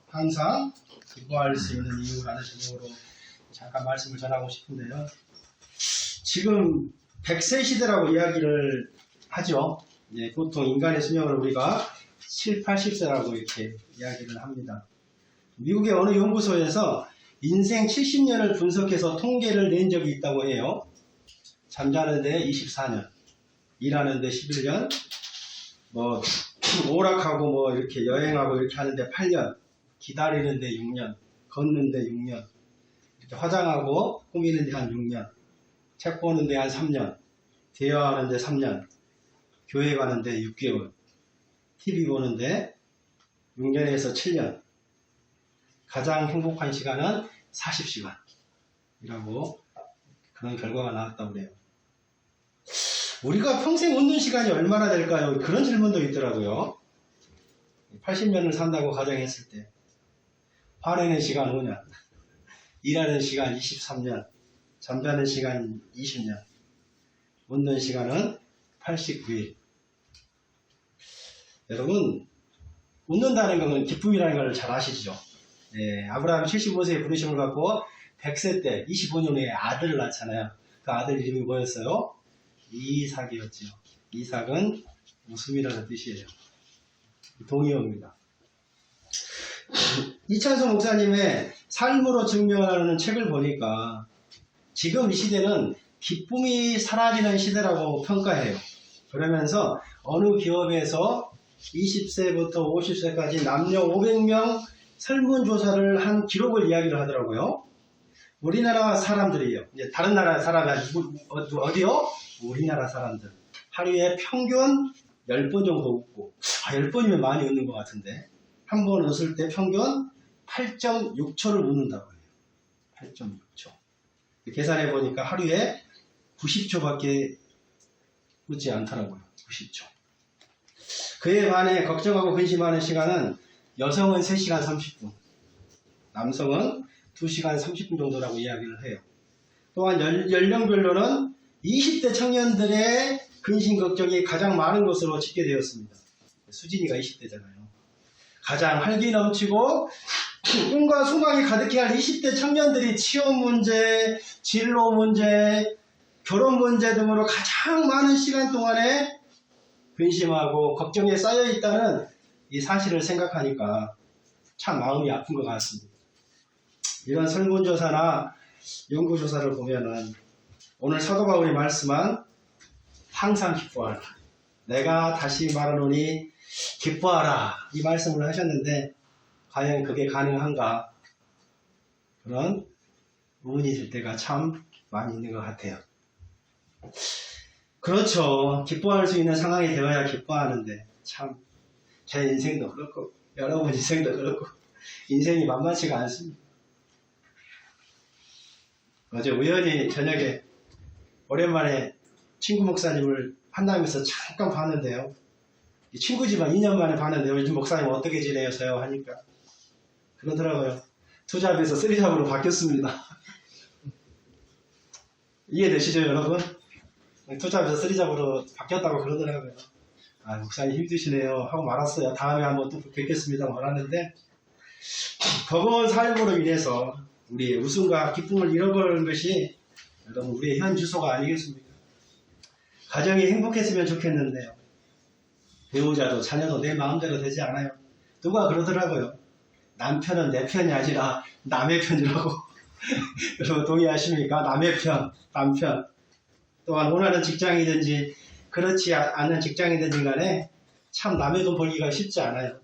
항상 기뻐할 수 있는 이유라는 제목으로 잠깐 말씀을 전하고 싶은데요. 지금 100세 시대라고 이야기를 하죠. 보통 인간의 수명을 우리가 7, 80세라고 이렇게 이야기를 합니다. 미국의 어느 연구소에서 인생 70년을 분석해서 통계를 낸 적이 있다고 해요. 잠자는데 24년, 일하는데 11년, 오락하고 이렇게 여행하고 이렇게 하는데 8년, 기다리는데 6년, 걷는데 6년, 이렇게 화장하고 꾸미는데 한 6년, 책 보는데 한 3년, 대화하는데 3년, 교회 가는데 6개월, TV 보는데 6년에서 7년, 가장 행복한 시간은 40시간이라고 그런 결과가 나왔다고 그래요. 우리가 평생 웃는 시간이 얼마나 될까요? 그런 질문도 있더라고요. 80년을 산다고 가정했을 때 화내는 시간 5년, 일하는 시간 23년, 잠자는 시간 20년, 웃는 시간은 89일. 여러분, 웃는다는 것은 기쁨이라는 걸 잘 아시죠? 아브라함 75세의 부르심을 갖고 100세 때 25년 후에 아들을 낳잖아요. 그 아들 이름이 뭐였어요? 이삭이었죠. 이삭은 웃음이라는 뜻이에요. 동의어입니다. 이찬수 목사님의 삶으로 증명하는 책을 보니까 지금 이 시대는 기쁨이 사라지는 시대라고 평가해요. 그러면서 어느 기업에서 20세부터 50세까지 남녀 500명 설문조사를 한 기록을 이야기를 하더라고요. 우리나라 사람들이에요. 이제 다른 나라 사람이 어디요? 우리나라 사람들. 하루에 평균 10번 정도 웃고, 10번이면 많이 웃는 것 같은데, 한 번 웃을 때 평균 8.6초를 웃는다고 해요. 8.6초. 계산해 보니까 하루에 90초밖에 웃지 않더라고요. 90초. 그에 반해 걱정하고 근심하는 시간은 여성은 3시간 30분, 남성은 2시간 30분 정도라고 이야기를 해요. 또한 연령별로는 20대 청년들의 근심 걱정이 가장 많은 것으로 집계되었습니다. 수진이가 20대잖아요. 가장 활기 넘치고 꿈과 소망이 가득해야 할 20대 청년들이 취업 문제, 진로 문제, 결혼 문제 등으로 가장 많은 시간 동안에 근심하고 걱정에 쌓여 있다는 이 사실을 생각하니까 참 마음이 아픈 것 같습니다. 이런 설문조사나 연구조사를 보면은 오늘 사도 바울이 말씀한 항상 기뻐하라. 내가 다시 말하노니 기뻐하라. 이 말씀을 하셨는데 과연 그게 가능한가? 그런 의문이 들 때가 참 많이 있는 것 같아요. 그렇죠. 기뻐할 수 있는 상황이 되어야 기뻐하는데 참 제 인생도 그렇고 여러분 인생도 그렇고 인생이 만만치가 않습니다. 어제 우연히 저녁에 오랜만에 친구 목사님을 한남에서 잠깐 봤는데요. 친구지만 2년 만에 봤는데 요즘 목사님 어떻게 지내세요? 하니까 그러더라고요. 투잡에서 쓰리잡으로 바뀌었습니다. 이해되시죠 여러분? 투잡에서 쓰리잡으로 바뀌었다고 그러더라고요. 아, 목사님 힘드시네요 하고 말았어요. 다음에 한번 또 뵙겠습니다 말았는데 버거운 삶으로 인해서 우리의 웃음과 기쁨을 잃어버리는 것이 여러분 우리의 현 주소가 아니겠습니까? 가정이 행복했으면 좋겠는데요. 배우자도 자녀도 내 마음대로 되지 않아요. 누가 그러더라고요. 남편은 내 편이 아니라 남의 편이라고. 여러분 동의하십니까? 남의 편, 남편. 또한 원하는 직장이든지 그렇지 않은 직장이든지 간에 참 남의 돈 벌기가 쉽지 않아요.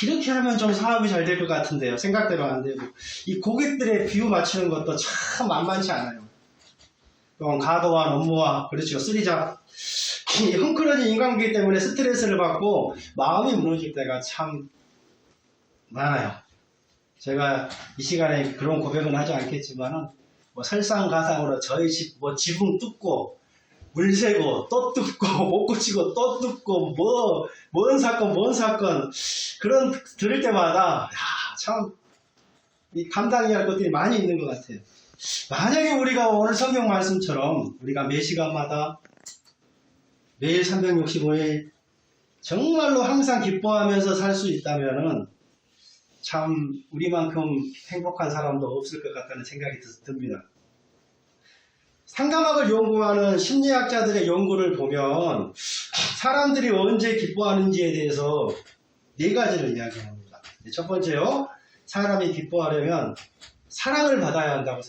이렇게 하면 좀 사업이 잘 될 것 같은데요. 생각대로 안 되고. 이 고객들의 비유 맞추는 것도 참 만만치 않아요. 또한 가도와 업무와 그렇죠. 쓰리잡. 이 헝클어진 인간관계 때문에 스트레스를 받고 마음이 무너질 때가 참 많아요. 제가 이 시간에 그런 고백은 하지 않겠지만은 설상가상으로 저희 집 지붕 뚫고 물 새고 또 뚫고 못 고치고 또 뚫고 뭔 사건 그런 들을 때마다 참 감당해야 할 것들이 많이 있는 것 같아요. 만약에 우리가 오늘 성경 말씀처럼 우리가 매 시간마다 매일 365일 정말로 항상 기뻐하면서 살 수 있다면은 참 우리만큼 행복한 사람도 없을 것 같다는 생각이 듭니다. 상담학을 연구하는 심리학자들의 연구를 보면 사람들이 언제 기뻐하는지에 대해서 네 가지를 이야기합니다. 첫 번째요, 사람이 기뻐하려면 사랑을 받아야 한다고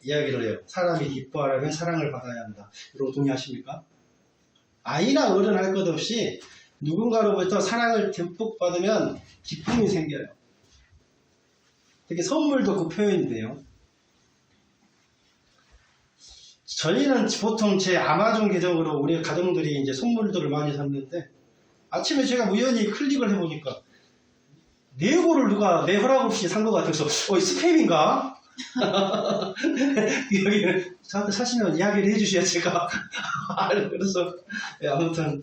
이야기를 해요. 사람이 기뻐하려면 사랑을 받아야 한다. 여러분 동의하십니까? 아이나 어른 할 것 없이 누군가로부터 사랑을 듬뿍 받으면 기쁨이 생겨요. 특히 선물도 그 표현인데요. 저희는 보통 제 아마존 계정으로 우리 가정들이 이제 선물들을 많이 샀는데 아침에 제가 우연히 클릭을 해보니까 네고를 누가 내 허락 없이 산 것 같아서 스팸인가? 여기 저한테 사시면 이야기를 해주셔야 제가 그래서 아무튼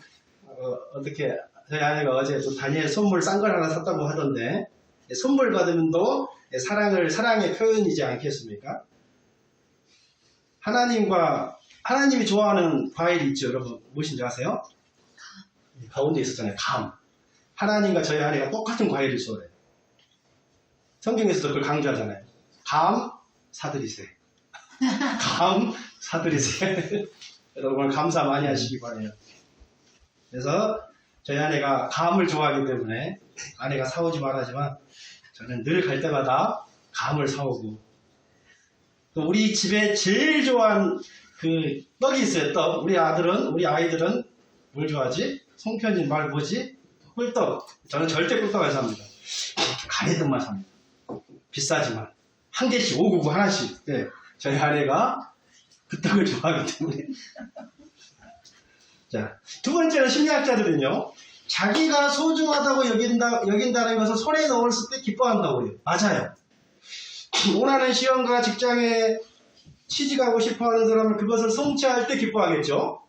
어떻게 저희 아내가 어제 또 다니엘 선물 싼 걸 하나 샀다고 하던데 선물 받으면 또 사랑의 표현이지 않겠습니까? 하나님이 좋아하는 과일이 있죠. 여러분 무엇인지 아세요? 가운데 있었잖아요. 감. 하나님과 저희 아내가 똑같은 과일을 좋아해요. 성경에서도 그걸 강조하잖아요. 감 사드리세요. 감 사드리세요. 여러분 오늘 감사 많이 하시기 바래요. 그래서 저희 아내가 감을 좋아하기 때문에 아내가 사오지 말하지만 저는 늘 갈 때마다 감을 사오고 또 우리 집에 제일 좋아하는 그 떡이 있어요. 떡. 우리 아이들은 뭘 좋아하지? 송편이 말 뭐지? 꿀떡. 저는 절대 꿀떡 안 삽니다. 가래떡만 삽니다. 비싸지만 한 개씩 599 하나씩. 네. 저희 아내가 그 떡을 좋아하기 때문에. 자, 두 번째는 심리학자들은요, 자기가 소중하다고 여긴다는 것을 손에 넣었을 때 기뻐한다고 해요. 맞아요. 원하는 시험과 직장에 취직하고 싶어하는 사람은 그것을 성취할 때 기뻐하겠죠.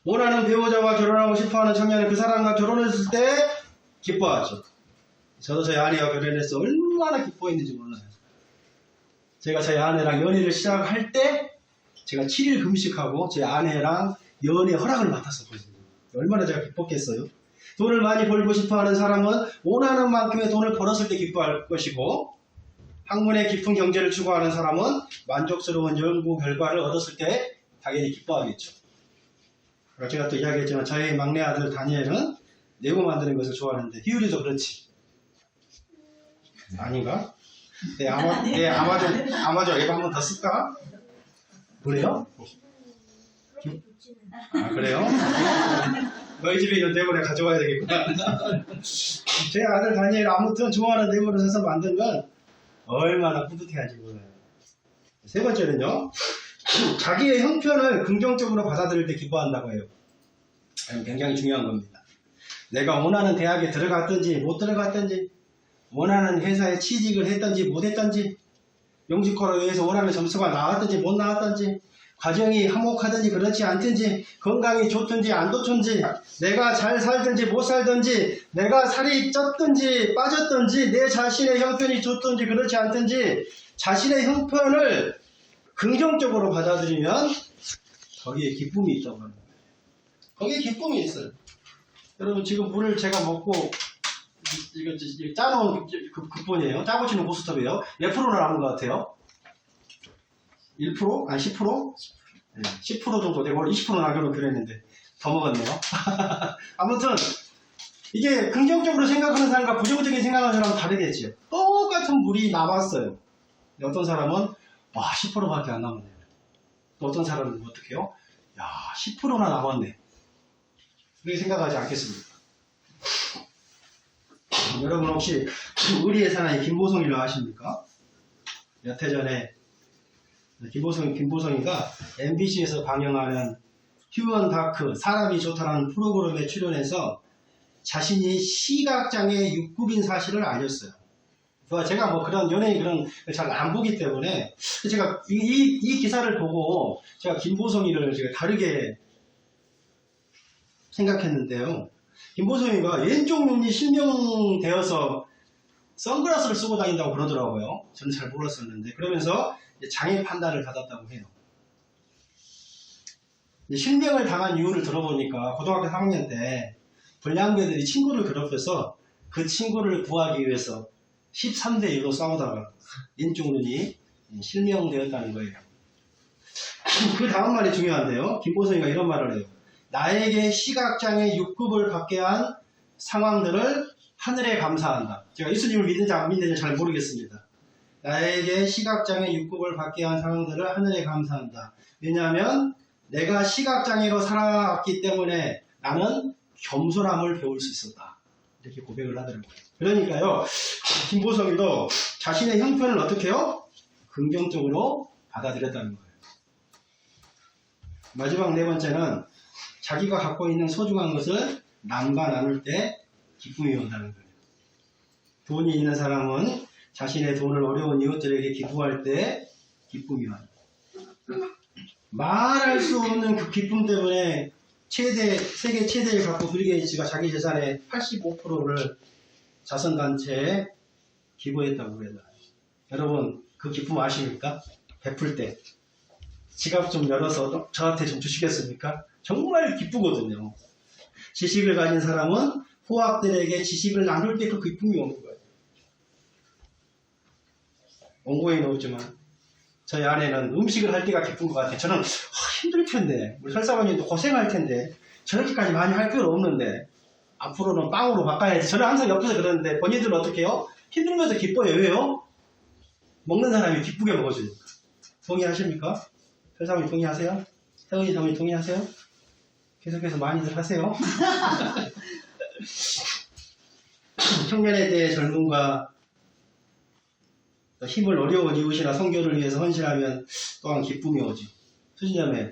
원하는 배우자와 결혼하고 싶어하는 청년은 그 사람과 결혼했을 때 기뻐하죠. 저도 저희 아내와 결혼해서 얼마나 기뻐했는지 몰라요. 제가 저희 아내랑 연애를 시작할 때 제가 7일 금식하고 제 아내랑 연애 허락을 맡았었거든요. 얼마나 제가 기뻤겠어요. 돈을 많이 벌고 싶어하는 사람은 원하는 만큼의 돈을 벌었을 때 기뻐할 것이고 학문의 깊은 경제를 추구하는 사람은 만족스러운 연구 결과를 얻었을 때 당연히 기뻐하겠죠. 제가 또 이야기했지만 저희 막내 아들 다니엘은 레고 만드는 것을 좋아하는데 희율이도 그렇지. 아닌가? 아마존 앱 한 번 더 쓸까? 그래요? 아 그래요? 너희 집에 있는 네모를 가져와야 되겠구나. 제 아들 다니엘 아무튼 좋아하는 네모를 사서 만든 건 얼마나 뿌듯해하지 몰라요. 세 번째는요, 자기의 형편을 긍정적으로 받아들일 때 기뻐한다고 해요. 굉장히 중요한 겁니다. 내가 원하는 대학에 들어갔든지 못 들어갔든지, 원하는 회사에 취직을 했든지 못 했든지, 영주과로 위해서 원하는 점수가 나왔든지 못 나왔든지, 과정이 화목하든지 그렇지 않든지, 건강이 좋든지 안 좋든지, 내가 잘 살든지 못 살든지, 내가 살이 쪘든지 빠졌든지, 내 자신의 형편이 좋든지 그렇지 않든지, 자신의 형편을 긍정적으로 받아들이면 거기에 기쁨이 있다고 합니다. 거기에 기쁨이 있어요. 여러분 지금 물을 제가 먹고 이거 짜놓은 국본이에요. 짜고 치는 고스톱이에요. 몇 프로나 남은 것 같아요? 1%? 아니 10%? 네, 10% 정도 되고 20% 남겨놓기로 했는데 더 먹었네요. 아무튼 이게 긍정적으로 생각하는 사람과 부정적인 생각하는 사람은 다르겠지요. 똑같은 물이 남았어요. 어떤 사람은 와 10%밖에 안 남았네. 또 어떤 사람은 어떻게 해요? 야 10%나 남았네. 그렇게 생각하지 않겠습니까? 여러분 혹시 의리의 사나이 김보성이를 아십니까? 몇 해 전에 김보성이가 MBC에서 방영하는 휴먼 다크 사람이 좋다라는 프로그램에 출연해서 자신이 시각장애 6급인 사실을 알렸어요. 제가 뭐 그런 연예인 그런 잘 안 보기 때문에 제가 이 기사를 보고 제가 김보성이를 제가 다르게 생각했는데요. 김보성이가 왼쪽 눈이 실명되어서 선글라스를 쓰고 다닌다고 그러더라고요. 저는 잘 몰랐었는데 그러면서 장애 판단을 받았다고 해요. 실명을 당한 이유를 들어보니까 고등학교 3학년 때 불량배들이 친구를 괴롭혀서 그 친구를 구하기 위해서 13대 1로 싸우다가 인중눈이 실명되었다는 거예요. 그 다음 말이 중요한데요. 김보성이가 이런 말을 해요. 나에게 시각장애 6급을 받게 한 상황들을 하늘에 감사한다. 제가 예수님을 믿는지 안 믿는지 잘 모르겠습니다. 나에게 시각장애 6급을 받게 한 상황들을 하늘에 감사한다. 왜냐하면 내가 시각장애로 살아왔기 때문에 나는 겸손함을 배울 수 있었다. 이렇게 고백을 하더라고요. 그러니까요, 김보성이도 자신의 형편을 어떻게 해요? 긍정적으로 받아들였다는 거예요. 마지막 네 번째는 자기가 갖고 있는 소중한 것을 남과 나눌 때 기쁨이 온다는 거예요. 돈이 있는 사람은 자신의 돈을 어려운 이웃들에게 기부할 때 기쁨이 와요. 말할 수 없는 그 기쁨 때문에 세계 최대의 각국 빌 게이츠가 자기 재산의 85%를 자선단체에 기부했다고 해요. 여러분, 그 기쁨 아십니까? 베풀 때 지갑 좀 열어서 저한테 좀 주시겠습니까? 정말 기쁘거든요. 지식을 가진 사람은 후학들에게 지식을 나눌 때 그 기쁨이 오는 거예요. 원고에는 없지만 저희 아내는 음식을 할 때가 기쁜 것 같아요. 저는 힘들 텐데, 우리 설사모님도 고생할 텐데 저렇게까지 많이 할 필요 없는데 앞으로는 빵으로 바꿔야지. 저는 항상 옆에서 그러는데 본인들은 어떻게 해요? 힘들면서 기뻐요. 왜요? 먹는 사람이 기쁘게 먹어주니까. 동의하십니까? 설사모님 동의하세요? 태훈이 사모님 동의하세요? 계속해서 많이들 하세요. 청년에 대해 젊음과 힘을 어려운 이웃이나 선교를 위해서 헌신하면 또한 기쁨이 오지. 수진자매,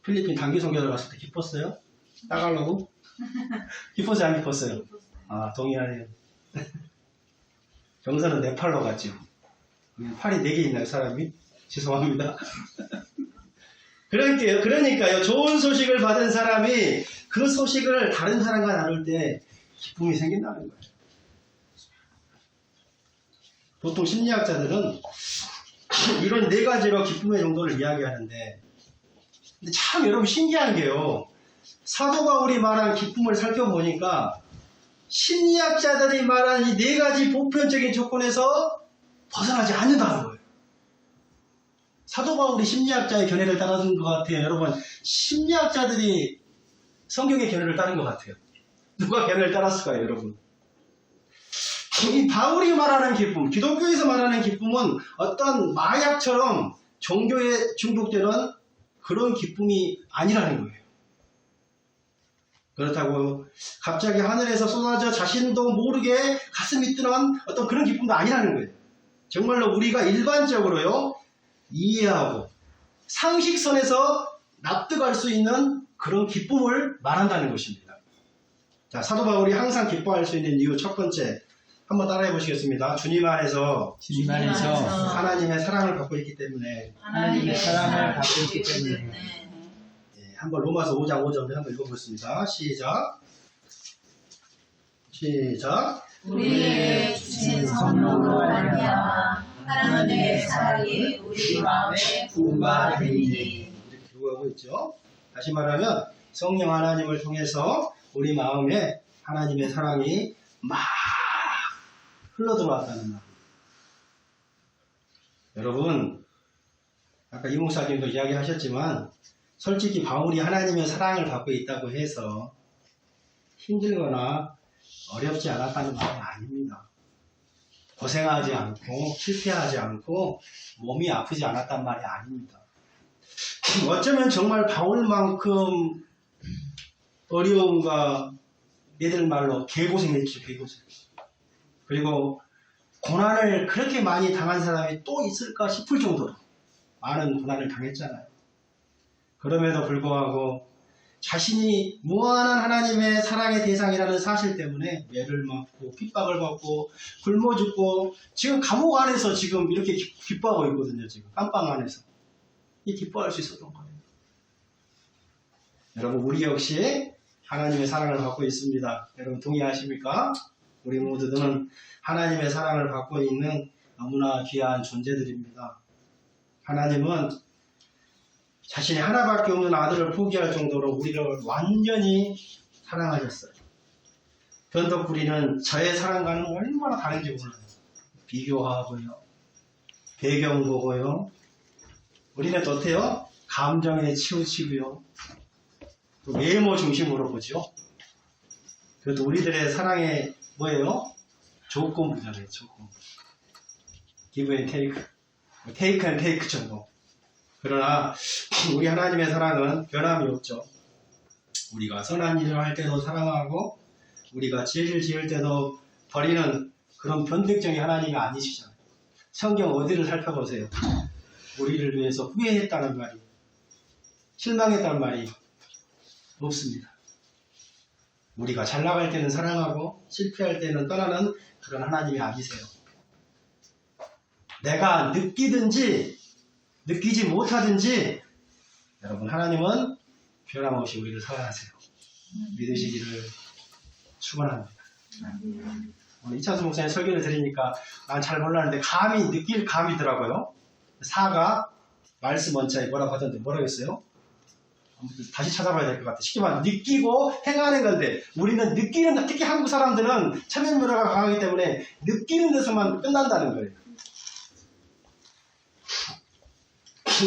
필리핀 단기 선교를 갔을 때 기뻤어요? 따가려고? 기뻤어요? 안 기뻤어요? 아, 동의하네요. 정서는 네팔로 갔죠. 팔이 4개 있나요, 사람이? 죄송합니다. 그러니까요, 좋은 소식을 받은 사람이 그 소식을 다른 사람과 나눌 때 기쁨이 생긴다는 거예요. 보통 심리학자들은 이런 4가지로 기쁨의 정도를 이야기하는데, 근데 참 여러분 신기한 게요, 사도 바울이 말한 기쁨을 살펴보니까 심리학자들이 말한 이 4가지 보편적인 조건에서 벗어나지 않는다는 거예요. 사도 바울이 심리학자의 견해를 따르는 것 같아요. 여러분, 심리학자들이 성경의 견해를 따른 것 같아요. 누가 견해를 따랐을까요, 여러분? 이 바울이 말하는 기쁨, 기독교에서 말하는 기쁨은 어떤 마약처럼 종교에 중독되는 그런 기쁨이 아니라는 거예요. 그렇다고 갑자기 하늘에서 쏟아져 자신도 모르게 가슴이 뜨는 어떤 그런 기쁨도 아니라는 거예요. 정말로 우리가 일반적으로요, 이해하고 상식선에서 납득할 수 있는 그런 기쁨을 말한다는 것입니다. 자, 사도 바울이 항상 기뻐할 수 있는 이유 첫 번째, 한번 따라해 보시겠습니다. 주님 안에서 하나님의 사랑을 받고 있기 때문에. 네, 한번 로마서 5장 5절을 한번 읽어보겠습니다. 시작. 우리에게 주신 성령으로 말미암아 하나님의 사랑이 우리 마음에 부음바 되니. 이렇게 기도하고 있죠. 다시 말하면 성령 하나님을 통해서 우리 마음에 하나님의 사랑이 막 흘러들어왔다는 말입니다. 여러분, 아까 이 목사님도 이야기하셨지만 솔직히 바울이 하나님의 사랑을 받고 있다고 해서 힘들거나 어렵지 않았다는 말이 아닙니다. 고생하지 않고 실패하지 않고 몸이 아프지 않았단 말이 아닙니다. 어쩌면 정말 바울만큼 어려움과 얘들 말로 개고생했죠. 개고생. 그리고 고난을 그렇게 많이 당한 사람이 또 있을까 싶을 정도로 많은 고난을 당했잖아요. 그럼에도 불구하고 자신이 무한한 하나님의 사랑의 대상이라는 사실 때문에 매를 맞고 핍박을 받고 굶어 죽고 지금 감옥 안에서 지금 이렇게 기뻐하고 있거든요. 지금 깜빵 안에서 이 기뻐할 수 있었던 거예요. 여러분, 우리 역시 하나님의 사랑을 받고 있습니다. 여러분 동의하십니까? 우리 모두는 하나님의 사랑을 받고 있는 너무나 귀한 존재들입니다. 하나님은 자신이 하나밖에 없는 아들을 포기할 정도로 우리를 완전히 사랑하셨어요. 변덕부리는 저의 사랑과는 얼마나 다른지 몰라요. 비교하고요. 배경 보고요. 우리는 또 어때요? 감정에 치우치고요. 또 외모 중심으로 보죠. 그래도 우리들의 사랑의 뭐예요? 조건부잖아요. 조건부. give and take. take and take 정도. 그러나 우리 하나님의 사랑은 변함이 없죠. 우리가 선한 일을 할 때도 사랑하고 우리가 죄를 지을 때도 버리는 그런 변덕적인 하나님이 아니시잖아요. 성경 어디를 살펴보세요. 우리를 위해서 후회했다는 말이, 실망했다는 말이 없습니다. 우리가 잘 나갈 때는 사랑하고 실패할 때는 떠나는 그런 하나님이 아니세요. 내가 느끼든지 느끼지 못하든지 여러분 하나님은 변함없이 우리를 사랑하세요. 믿으시기를 축원합니다. 오늘 이찬수 목사님 설교를 들으니까 난 잘 몰랐는데 감히 느낄 감이더라고요. 사가 말씀 원자에 뭐라고 하던데 뭐라고 했어요? 다시 찾아봐야 될 것 같아요. 쉽게 말하면 느끼고 행하는 건데 우리는 느끼는, 특히 한국 사람들은 체면 문화가 강하기 때문에 느끼는 데서만 끝난다는 거예요.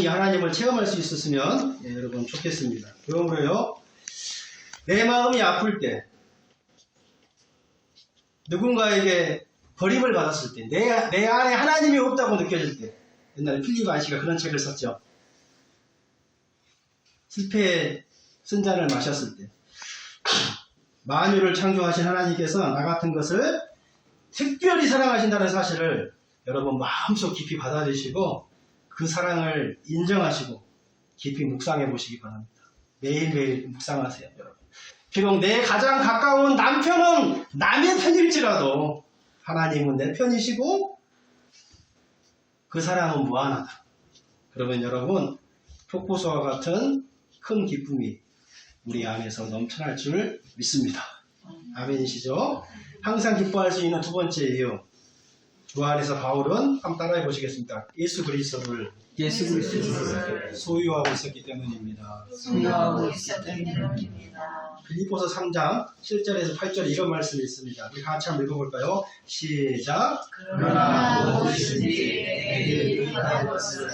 이 하나님을 체험할 수 있었으면 여러분 좋겠습니다. 그러므로요, 내 마음이 아플 때, 누군가에게 버림을 받았을 때, 내 안에 하나님이 없다고 느껴질 때, 옛날에 필립 안시가 그런 책을 썼죠. 실패의 쓴잔을 마셨을 때, 만유를 창조하신 하나님께서 나 같은 것을 특별히 사랑하신다는 사실을 여러분 마음속 깊이 받아들이시고 그 사랑을 인정하시고 깊이 묵상해 보시기 바랍니다. 매일매일 묵상하세요, 여러분. 비록 내 가장 가까운 남편은 남의 편일지라도 하나님은 내 편이시고 그 사랑은 무한하다. 그러면 여러분 폭포수와 같은 큰 기쁨이 우리 안에서 넘쳐날 줄 믿습니다. 아멘이시죠? 항상 기뻐할 수 있는 두 번째 이유, 주 안에서 바울은 한번 따라해 보시겠습니다. 예수 그리스도를 소유하고 있었기 때문입니다. 빌립보서 3장 7절에서 8절 이런 말씀이 있습니다. 우리 같이 한번 읽어볼까요? 시작. 그러나 무엇이든지 내게 유익한 것을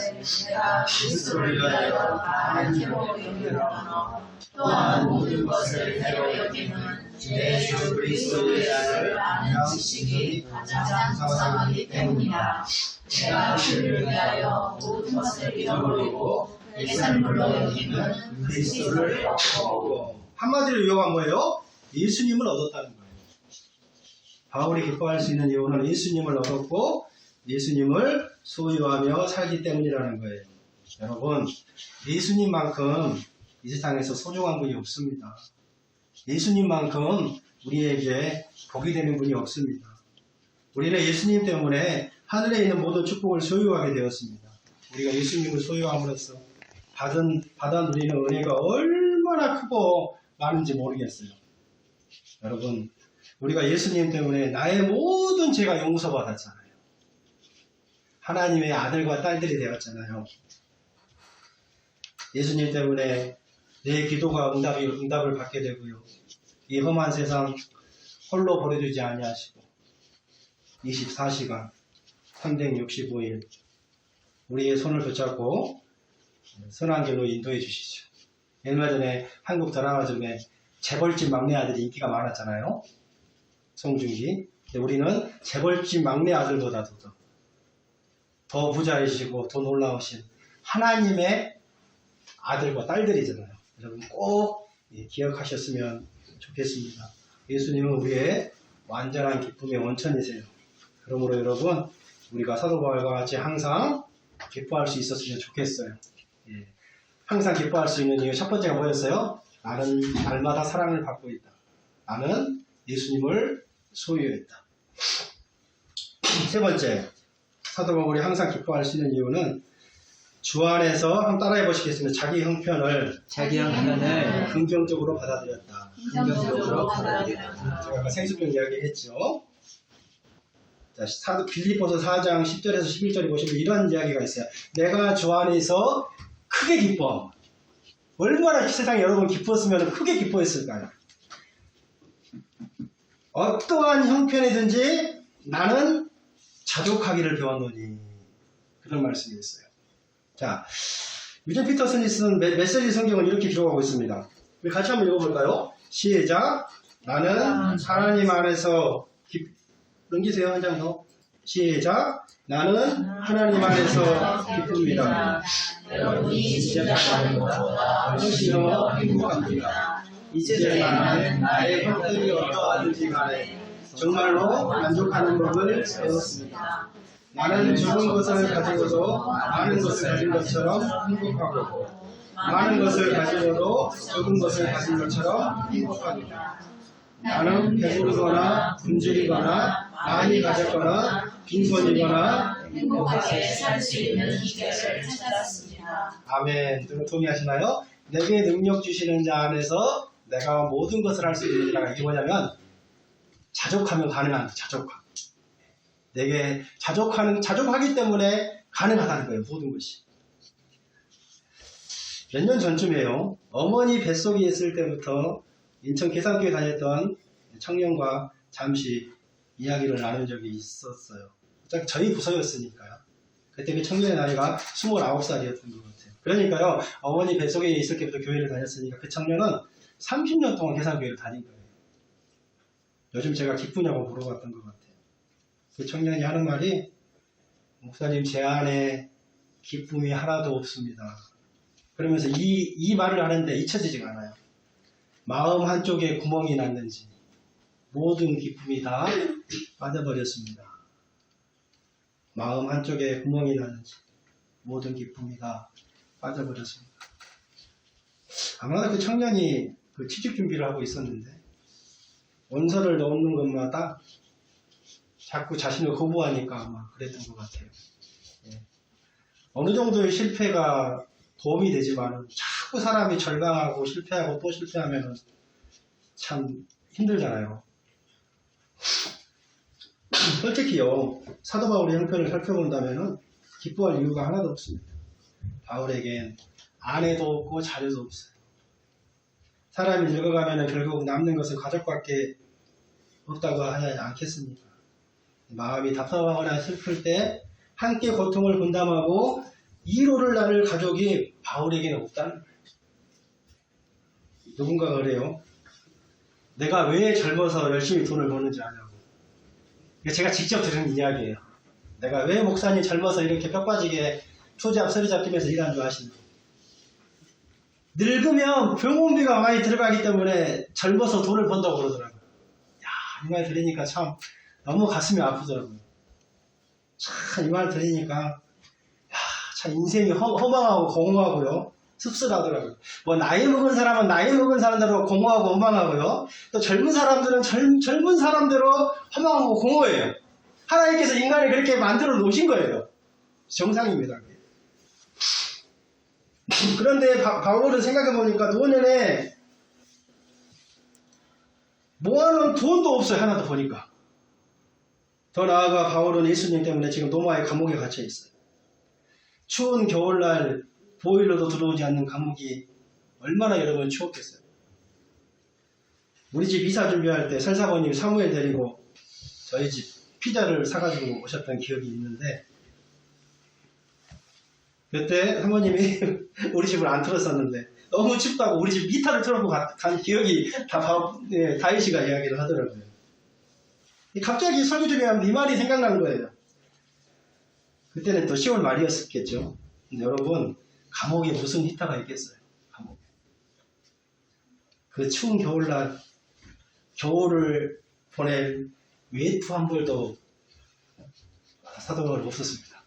내가 그리스도를 위하여 다하지로 여기노라. 또한 모든 것을 해로 여기는 예수 그리스도를 위하여 아는 지식이 가장 풍성하기 때문이라. 내가 그를 위하여 모든 것을 잃어버리고 내 삶으로 여기는 그리스도를 얻고. 한마디로 이유가 뭐예요? 예수님을 얻었다는 거예요. 바울이 기뻐할 수 있는 이유는 예수님을 얻었고 예수님을 소유하며 살기 때문이라는 거예요. 여러분, 예수님만큼 이 세상에서 소중한 분이 없습니다. 예수님만큼 우리에게 복이 되는 분이 없습니다. 우리는 예수님 때문에 하늘에 있는 모든 축복을 소유하게 되었습니다. 우리가 예수님을 소유함으로써 받은 우리는 은혜가 얼마나 크고 많은지 모르겠어요. 여러분, 우리가 예수님 때문에 나의 모든 죄가 용서받았잖아요. 하나님의 아들과 딸들이 되었잖아요. 예수님 때문에 내 기도가 응답을 받게 되고요. 이 험한 세상 홀로 버려두지 아니하시고 24시간 365일 우리의 손을 붙잡고 선한 길로 인도해 주시죠. 얼마 전에 한국 드라마 중에 재벌집 막내 아들이 인기가 많았잖아요. 송중기. 근데 우리는 재벌집 막내 아들보다도 더 부자이시고 더 놀라우신 하나님의 아들과 딸들이잖아요. 여러분 꼭 기억하셨으면 좋겠습니다. 예수님은 우리의 완전한 기쁨의 원천이세요. 그러므로 여러분 우리가 사도 바울과 같이 항상 기뻐할 수 있었으면 좋겠어요. 항상 기뻐할 수 있는 이유 첫 번째가 뭐였어요? 나는 날마다 사랑을 받고 있다. 나는 예수님을 소유했다. 세 번째, 사도 바울이 항상 기뻐할 수 있는 이유는 주 안에서 한번 따라해 보시겠습니다. 자기 형편을 긍정적으로 받아들였다. 제가 아까 생수병 이야기했죠. 자, 빌립보서 4장 10절에서 11절에 보시면 이런 이야기가 있어요. 내가 주 안에서 크게 기뻐. 얼마나 세상에 여러분 기뻤으면 크게 기뻐했을까요? 어떠한 형편이든지 나는 자족하기를 배웠노니. 그런 말씀이 있어요. 자, 유진 피터슨이 쓴 메시지 성경은 이렇게 기록하고 있습니다. 우리 같이 한번 읽어볼까요? 시작. 나는 하나님 안에서 넘기세요. 한 장 더. 시작. 나는 하나님 안에서 기쁩니다. 여러분이 짐작하는 것보다 훨씬 더 행복합니다. 이제 나는 나의 형편이 어떠하든지 간에 정말로 만족하는 법을 배웠습니다. 나는 적은 것을 가지고도 많은 것을 가진 것처럼 행복하고 많은 것을 가지고도 적은 것을 가진 것처럼 행복합니다. 나는 배부르거나 굶주리거나 많이 가졌거나 빈손이거나 행복하게 살 수 있는 기결을 찾았습니다. 아멘. 누구 동의하시나요? 내게 능력 주시는 자 안에서 내가 모든 것을 할 수 있느니라. 이게 뭐냐면 자족하면 가능한 자족함. 내게 자족하기 때문에 가능하다는 거예요. 모든 것이. 몇 년 전쯤이에요. 어머니 뱃속에 있을 때부터 인천 계산교회 다녔던 청년과 잠시 이야기를 나눈 적이 있었어요. 저희 부서였으니까요. 그때 그 청년의 나이가 29살이었던 것 같아요. 그러니까요, 어머니 뱃속에 있을 때부터 교회를 다녔으니까 그 청년은 30년 동안 계산교회를 다닌 거예요. 요즘 제가 기쁘냐고 물어봤던 것 같아요. 그 청년이 하는 말이, 목사님, 제 안에 기쁨이 하나도 없습니다. 그러면서 이 말을 하는데 잊혀지지가 않아요. 마음 한쪽에 구멍이 났는지 모든 기쁨이 다 빠져버렸습니다. 마음 한쪽에 구멍이 났는지 모든 기쁨이 다 빠져버렸습니다. 아마도 그 청년이 그 취직 준비를 하고 있었는데 원서를 넣는 것마다 자꾸 자신을 거부하니까 아마 그랬던 것 같아요. 예. 어느 정도의 실패가 도움이 되지만 자꾸 사람이 절망하고 실패하고 또 실패하면 참 힘들잖아요. 솔직히요, 사도 바울의 형편을 살펴본다면 기뻐할 이유가 하나도 없습니다. 바울에겐 아내도 없고 자녀도 없어요. 사람이 늙어가면 결국 남는 것은 가족밖에 없다고 하지 않겠습니까? 마음이 답답하거나 슬플 때 함께 고통을 분담하고 위로를 나눌 가족이 바울에게는 없다는 거예요. 누군가가 그래요. 내가 왜 젊어서 열심히 돈을 버는지 아냐고. 제가 직접 들은 이야기예요. 내가 왜 목사님 젊어서 이렇게 뼈 빠지게 초잡 서리잡 뛰면서 일하는 줄 아시나요? 늙으면 병원비가 많이 들어가기 때문에 젊어서 돈을 번다고 그러더라고요. 이 말 들으니까 참 너무 가슴이 아프더라고요. 참 이 말 들으니까 참 인생이 허망하고 공허하고요. 씁쓸하더라고요. 뭐 나이 먹은 사람은 나이 먹은 사람대로 공허하고 허망하고요. 또 젊은 사람들은 젊은 사람대로 허망하고 공허해요. 하나님께서 인간을 그렇게 만들어 놓으신 거예요. 정상입니다. 그런데 바울을 생각해보니까 노년에 모아놓은 돈도 없어요. 하나도 보니까. 더 나아가 바울은 예수님 때문에 지금 로마의 감옥에 갇혀 있어요. 추운 겨울날 보일러도 들어오지 않는 감옥이 얼마나 여러분 추웠겠어요. 우리 집 이사 준비할 때 설사모님 사무엘 데리고 저희 집 피자를 사가지고 오셨던 기억이 있는데 그때 사모님이 우리 집을 안 틀었었는데 너무 춥다고 우리 집 미터를 틀어놓고 간 기억이 다윗이가 이야기를 하더라고요. 갑자기 설교 중에 이 말이 생각나는 거예요. 그때는 또 10월 말이었겠죠. 근데 여러분 감옥에 무슨 히터가 있겠어요. 감옥에. 그 추운 겨울날 겨울을 보낼 외투 한 벌도 사도 바울은 없었습니다.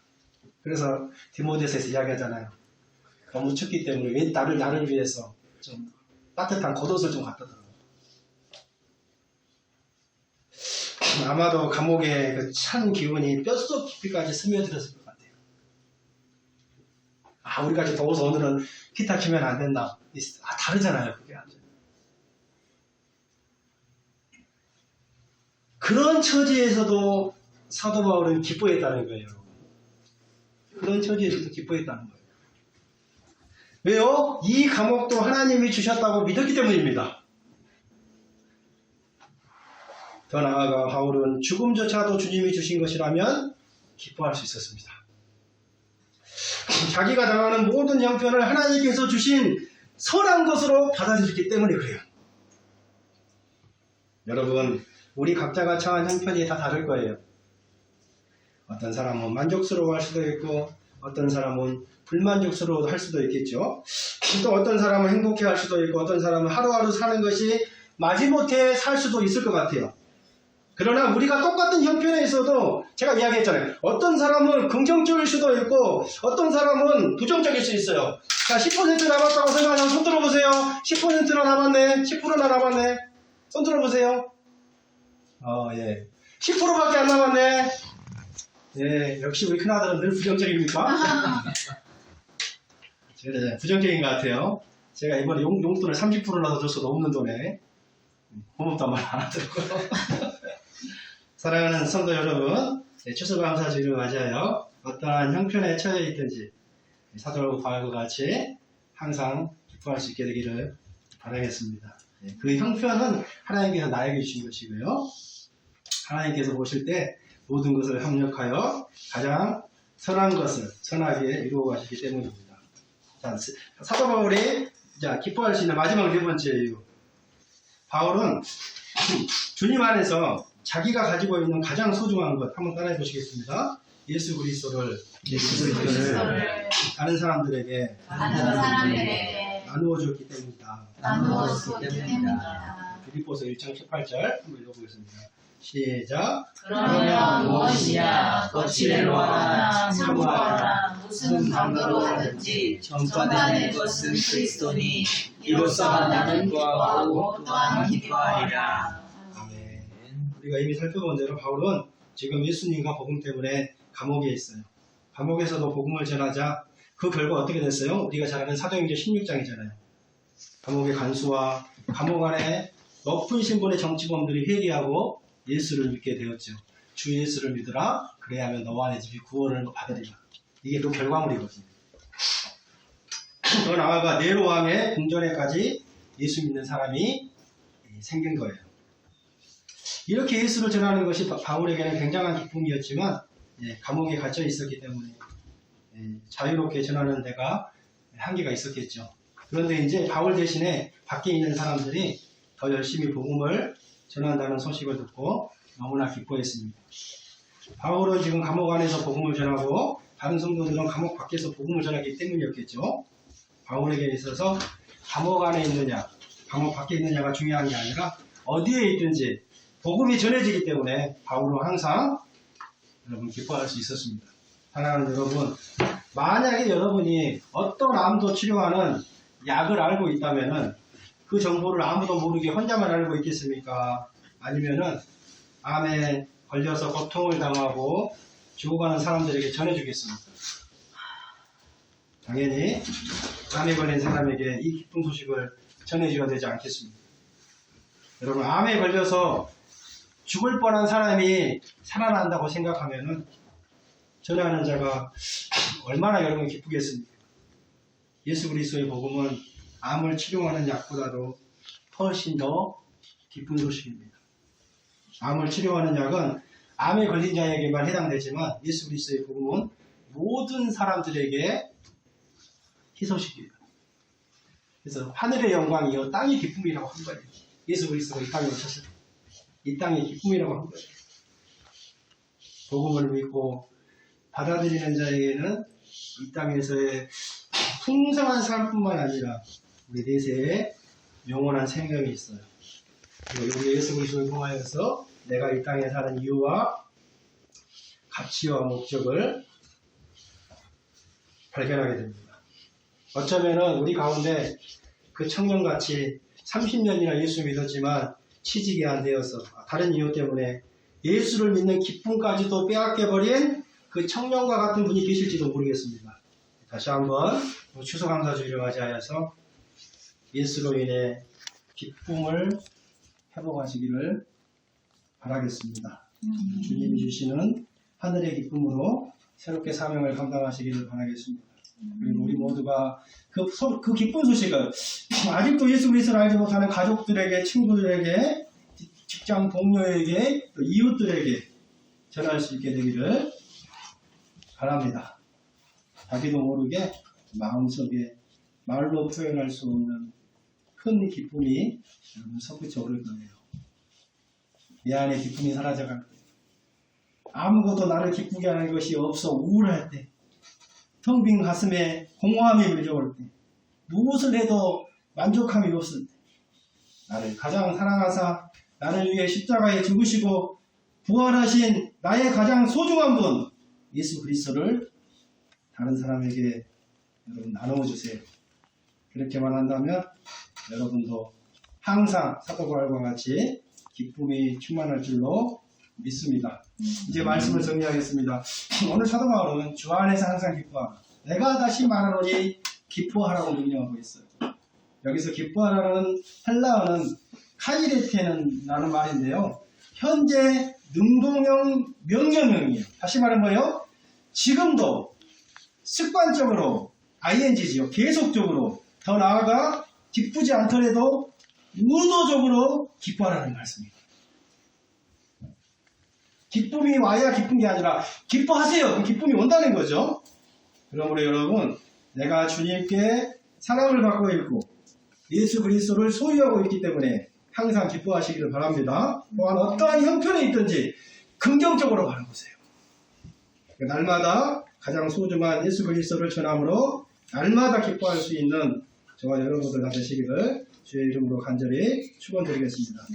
그래서 디모데서에서 이야기하잖아요. 너무 춥기 때문에 나를 위해서 좀 따뜻한 겉옷을 좀 갖다 달라고. 아마도 감옥의 그 찬 기운이 뼛속 깊이까지 스며들었을 것 같아요. 우리까지 더워서 오늘은 히터 키면 안 된다. 다르잖아요. 그게 아주. 그런 처지에서도 사도 바울은 기뻐했다는 거예요. 그런 처지에서도 기뻐했다는 거예요. 왜요? 이 감옥도 하나님이 주셨다고 믿었기 때문입니다. 더 나아가 바울은 죽음조차도 주님이 주신 것이라면 기뻐할 수 있었습니다. 자기가 당하는 모든 형편을 하나님께서 주신 선한 것으로 받아들였기 때문에 그래요. 여러분, 우리 각자가 처한 형편이 다 다를 거예요. 어떤 사람은 만족스러워할 수도 있고 어떤 사람은 불만족스러워할 수도 있겠죠. 또 어떤 사람은 행복해할 수도 있고 어떤 사람은 하루하루 사는 것이 마지못해 살 수도 있을 것 같아요. 그러나 우리가 똑같은 형편에 있어도 제가 이야기했잖아요. 어떤 사람은 긍정적일 수도 있고 어떤 사람은 부정적일 수 있어요. 자, 10% 남았다고 생각하면 손 들어보세요. 10%나 남았네. 10%나 남았네. 손 들어보세요. 예. 10%밖에 안 남았네. 예, 역시 우리 큰아들은 늘 부정적입니까? 제가 부정적인 것 같아요. 제가 이번에 용돈을 30%라도 줬어도 없는 돈에 고맙단 말 안 하더라고요. 사랑하는 성도 여러분, 추수감사주일을 맞이하여 어떠한 형편에 처해 있든지 사도 바울과 같이 항상 기뻐할 수 있게 되기를 바라겠습니다. 그 형편은 하나님께서 나에게 주신 것이고요. 하나님께서 보실 때 모든 것을 합력하여 가장 선한 것을 선하게 이루어 가시기 때문입니다. 자, 사도 바울이 기뻐할 수 있는 마지막 네 번째 이유. 바울은 주님 안에서 자기가 가지고 있는 가장 소중한 것 한번 따라해 보시겠습니다. 예수 그리스도를 다른 사람들에게 나누어 줬기 때문이다. 빌립보서 1장 18절 한번 읽어보겠습니다. 시작. 그러면 무엇이냐 거칠애로 하나 참고하라 무슨 강도로 하든지 전파되는 것은 그리스도니 이로써 나는 기뻐하고 또한 기뻐하리라. 아멘. 우리가 이미 살펴본 대로 바울은 지금 예수님과 복음 때문에 감옥에 있어요. 감옥에서도 복음을 전하자 그 결과 어떻게 됐어요? 우리가 잘 아는 사도행전 16장이잖아요. 감옥의 간수와 감옥 안에 높은 신분의 정치범들이 회개하고 예수를 믿게 되었죠. 주 예수를 믿으라. 그래야면 너와 내 집이 구원을 받으리라. 이게 그 결과물이거든요. 더 나아가 네로 왕의 궁전에까지 예수 믿는 사람이 생긴 거예요. 이렇게 예수를 전하는 것이 바울에게는 굉장한 기쁨이었지만 감옥에 갇혀 있었기 때문에 자유롭게 전하는 데가 한계가 있었겠죠. 그런데 이제 바울 대신에 밖에 있는 사람들이 더 열심히 복음을 전한다는 소식을 듣고 너무나 기뻐했습니다. 바울은 지금 감옥 안에서 복음을 전하고 다른 성도들은 감옥 밖에서 복음을 전하기 때문이었겠죠. 바울에게 있어서 감옥 안에 있느냐, 감옥 밖에 있느냐가 중요한 게 아니라 어디에 있든지 복음이 전해지기 때문에 바울은 항상 여러분 기뻐할 수 있었습니다. 사랑하는 여러분, 만약에 여러분이 어떤 암도 치료하는 약을 알고 있다면은 그 정보를 아무도 모르게 혼자만 알고 있겠습니까? 아니면은 암에 걸려서 고통을 당하고 죽어가는 사람들에게 전해주겠습니까? 당연히 암에 걸린 사람에게 이 기쁜 소식을 전해줘야 되지 않겠습니까? 여러분, 암에 걸려서 죽을 뻔한 사람이 살아난다고 생각하면은 전하는 자가 얼마나 여러분 기쁘겠습니까? 예수 그리스도의 복음은 암을 치료하는 약보다도 훨씬 더 기쁜 소식입니다. 암을 치료하는 약은 암에 걸린 자에게만 해당되지만 예수 그리스도의 복음은 모든 사람들에게 희소식이에요. 그래서 하늘의 영광이요 땅의 기쁨이라고 한 거예요. 예수 그리스도가 이 땅에 오셨을 때 이 땅의 기쁨이라고 한 거예요. 복음을 믿고 받아들이는 자에게는 이 땅에서의 풍성한 삶뿐만 아니라 우리 내세에 영원한 생명이 있어요. 그리고 우리 예수 그리스도를 통하여서 내가 이 땅에 사는 이유와 가치와 목적을 발견하게 됩니다. 어쩌면은 우리 가운데 그 청년같이 30년이나 예수 믿었지만 취직이 안 되어서 다른 이유 때문에 예수를 믿는 기쁨까지도 빼앗겨버린 그 청년과 같은 분이 계실지도 모르겠습니다. 다시 한번 추수감사주일을 맞이하여서 예수로 인해 기쁨을 회복하시기를 바라겠습니다. 주님이 주시는 하늘의 기쁨으로 새롭게 사명을 감당하시기를 바라겠습니다. 그리고 우리 모두가 그 기쁜 소식을 아직도 예수 그리스도를 알지 못하는 가족들에게, 친구들에게 직장 동료에게 또 이웃들에게 전할 수 있게 되기를 바랍니다. 자기도 모르게 마음속에 말로 표현할 수 없는 큰 기쁨이 여러분 솟구쳐 오를 거예요. 내 안에 기쁨이 사라져갈 거예요. 아무것도 나를 기쁘게 하는 것이 없어 우울할 때, 텅 빈 가슴에 공허함이 밀려올 때, 무엇을 해도 만족함이 없을 때, 나를 가장 사랑하사 나를 위해 십자가에 죽으시고 부활하신 나의 가장 소중한 분 예수 그리스도를 다른 사람에게 여러분 나누어 주세요. 그렇게만 한다면 여러분도 항상 사도 바울과 같이 기쁨이 충만할 줄로 믿습니다. 이제 말씀을 정리하겠습니다. 오늘 사도 바울은 주 안에서 항상 기뻐하라. 내가 다시 말하노니 기뻐하라고 명령하고 있어요. 여기서 기뻐하라는 헬라어는 카이레테는 라는 말인데요. 현재 능동형 명령형이에요. 다시 말하면 뭐예요? 지금도 습관적으로 ing지요. 계속적으로 더 나아가 기쁘지 않더라도 의도적으로 기뻐하라는 말씀입니다. 기쁨이 와야 기쁜 게 아니라 기뻐하세요. 그럼 기쁨이 온다는 거죠. 그러므로 여러분 내가 주님께 사랑을 받고 있고 예수 그리스도를 소유하고 있기 때문에 항상 기뻐하시기를 바랍니다. 또한 어떠한 형편에 있든지 긍정적으로 바라보세요. 날마다 가장 소중한 예수 그리스도를 전함으로 날마다 기뻐할 수 있는 저와 여러분들 다 되시기를 주의 이름으로 간절히 축원드리겠습니다.